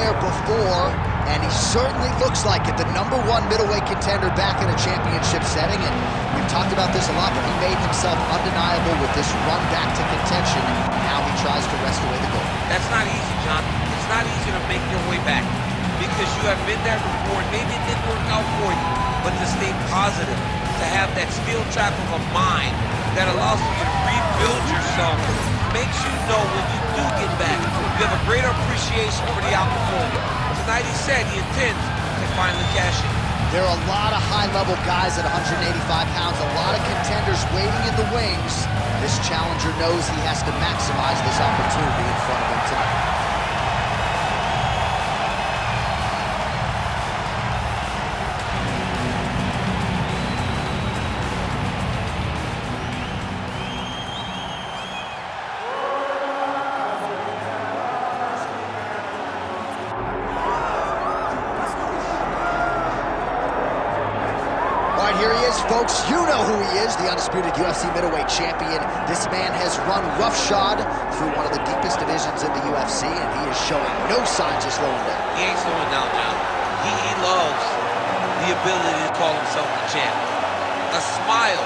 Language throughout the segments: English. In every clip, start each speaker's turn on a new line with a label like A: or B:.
A: there before, and he certainly looks like it. The #1 middleweight contender back in a championship setting, and we've talked about this a lot, but he made himself undeniable with this run back to contention, and now he tries to wrest away the gold.
B: That's not easy, John. It's not easy to make your way back because you have been there before. Maybe it didn't work out for you, but to stay positive, to have that steel trap of a mind that allows you to rebuild yourself, makes you know when you do get back, you have a greater appreciation for the opportunity. Tonight he said he intends to finally cash in.
A: There are a lot of high-level guys at 185 pounds, a lot of contenders waiting in the wings. This challenger knows he has to maximize this opportunity in front of him tonight. Here he is, folks. You know who he is, the undisputed UFC middleweight champion. This man has run roughshod through one of the deepest divisions in the UFC, and he is showing no signs of slowing down.
B: He ain't slowing down, John. He loves the ability to call himself the champ. A smile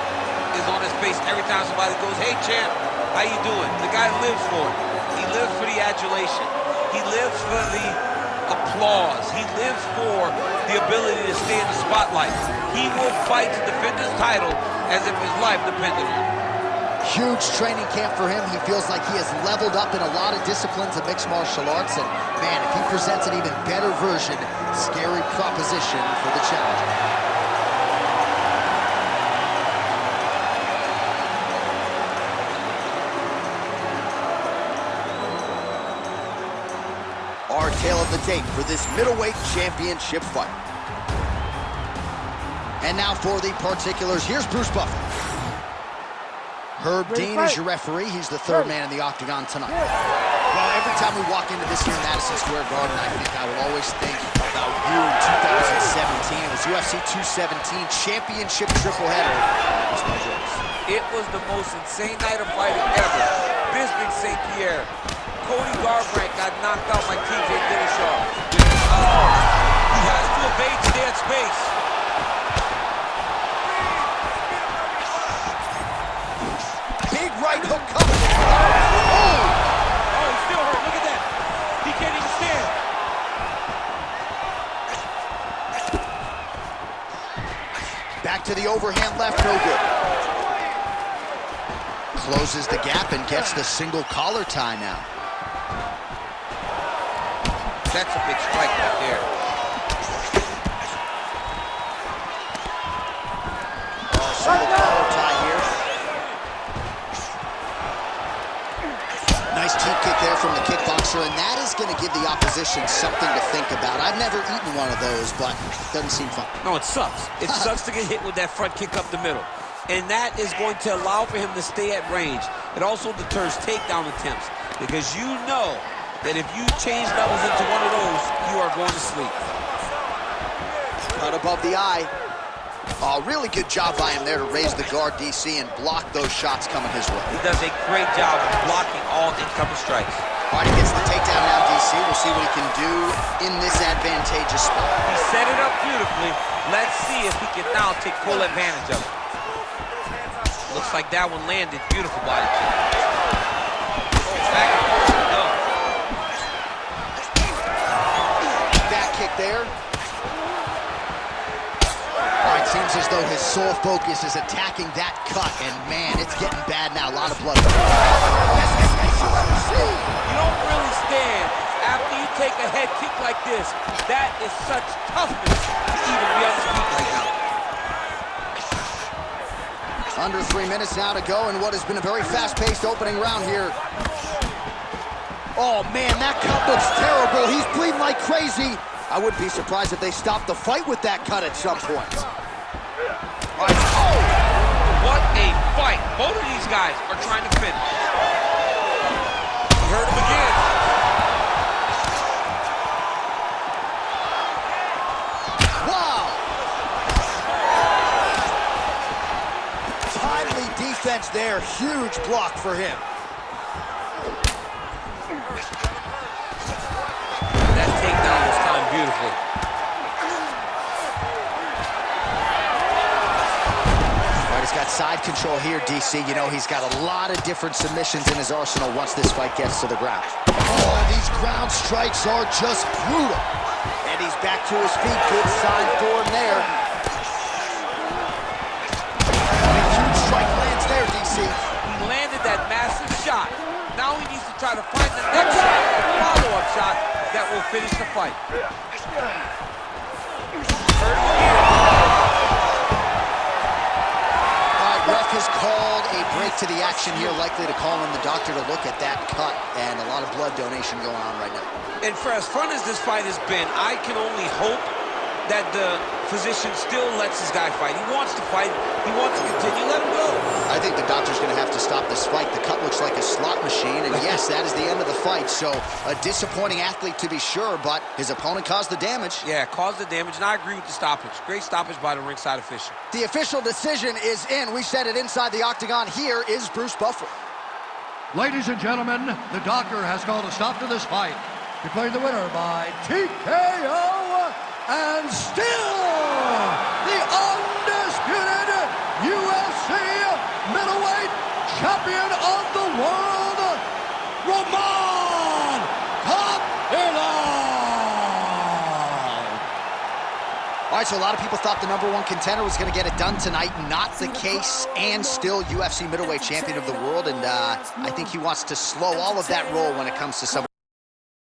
B: is on his face every time somebody goes, "Hey, champ, how you doing?" The guy lives for it. He lives for the adulation. He lives for the applause. He lives for the ability to stay in the spotlight. He will fight to defend his title as if his life depended on it.
A: Huge training camp for him. He feels like he has leveled up in a lot of disciplines of mixed martial arts. And man, if he presents an even better version, scary proposition for the challenger. Our tale of the tape for this middleweight championship fight. And now for the particulars, here's Bruce Buffer. Herb Dean is your referee. He's the third man in the octagon tonight. Well, every time we walk into this here Madison Square Garden, I think I will always think about you in 2017. It was UFC 217 championship triple header. That was my choice.
B: It was the most insane night of fighting ever. Bisping St. Pierre. Cody Garbrandt got knocked out by TJ Dillashaw. He has to evade to that space.
A: Big right hook coming.
B: Oh, he's still hurt. Look at that. He can't even stand.
A: Back to the overhand left, no good. Closes the gap and gets the single collar tie now.
B: That's a big strike right there.
A: Single collar tie here. Nice teep kick there from the kickboxer, and that is going to give the opposition something to think about. I've never eaten one of those, but it doesn't seem fun.
B: No, it sucks. It sucks to get hit with that front kick up the middle. And that is going to allow for him to stay at range. It also deters takedown attempts, because you know that if you change levels into one of those, you are going to sleep.
A: Cut above the eye. Oh, really good job by him there to raise the guard, DC, and block those shots coming his way.
B: He does a great job of blocking all incoming strikes.
A: All right, he gets the takedown now, DC. We'll see what he can do in this advantageous spot.
B: He set it up beautifully. Let's see if he can now take full advantage of it. Looks like that one landed. Beautiful body kick. Back and forth we go.
A: Back kick there. All right, seems as though his sole focus is attacking that cut, and man, it's getting bad now. A lot of blood.
B: You don't really stand after you take a head kick like this. That is such toughness to even be on his feet right now.
A: Under 3 minutes now to go in what has been a very fast-paced opening round here. Oh, man, that cut looks terrible. He's bleeding like crazy. I wouldn't be surprised if they stopped the fight with that cut at some point. All right. Oh!
B: What a fight. Both of these guys are trying to finish. You heard him again.
A: Wow! Timely defense there. Huge block for him.
B: That takedown beautifully.
A: He's got side control here, DC. You know, he's got a lot of different submissions in his arsenal once this fight gets to the ground. Oh, these ground strikes are just brutal. And he's back to his feet. Good sign for him there. A huge strike lands there, DC.
B: He landed that massive shot. Now he needs to try to find the next shot, the follow-up shot that will finish the fight.
A: Ref has called a break to the action here, likely to call in the doctor to look at that cut, and a lot of blood donation going on right now.
B: And for as fun as this fight has been, I can only hope that the physician still lets his guy fight. He wants to fight. He wants to continue. Let him go.
A: I think the doctor's going to have to stop this fight. The cut looks like a slot machine, and yes, that is the end of the fight. So a disappointing athlete to be sure, but his opponent caused the damage.
B: Yeah, caused the damage, and I agree with the stoppage. Great stoppage by the ringside official.
A: The official decision is in. We said it inside the octagon. Here is Bruce Buffer.
C: Ladies and gentlemen, the doctor has called a stop to this fight. Declaring the winner by TKO, and still the undisputed UFC middleweight champion of the world, Roman Kopylov.
A: All right, so a lot of people thought the #1 contender was going to get it done tonight. Not the case, and still UFC middleweight champion of the world. And I think he wants to slow all of that roll when it comes to some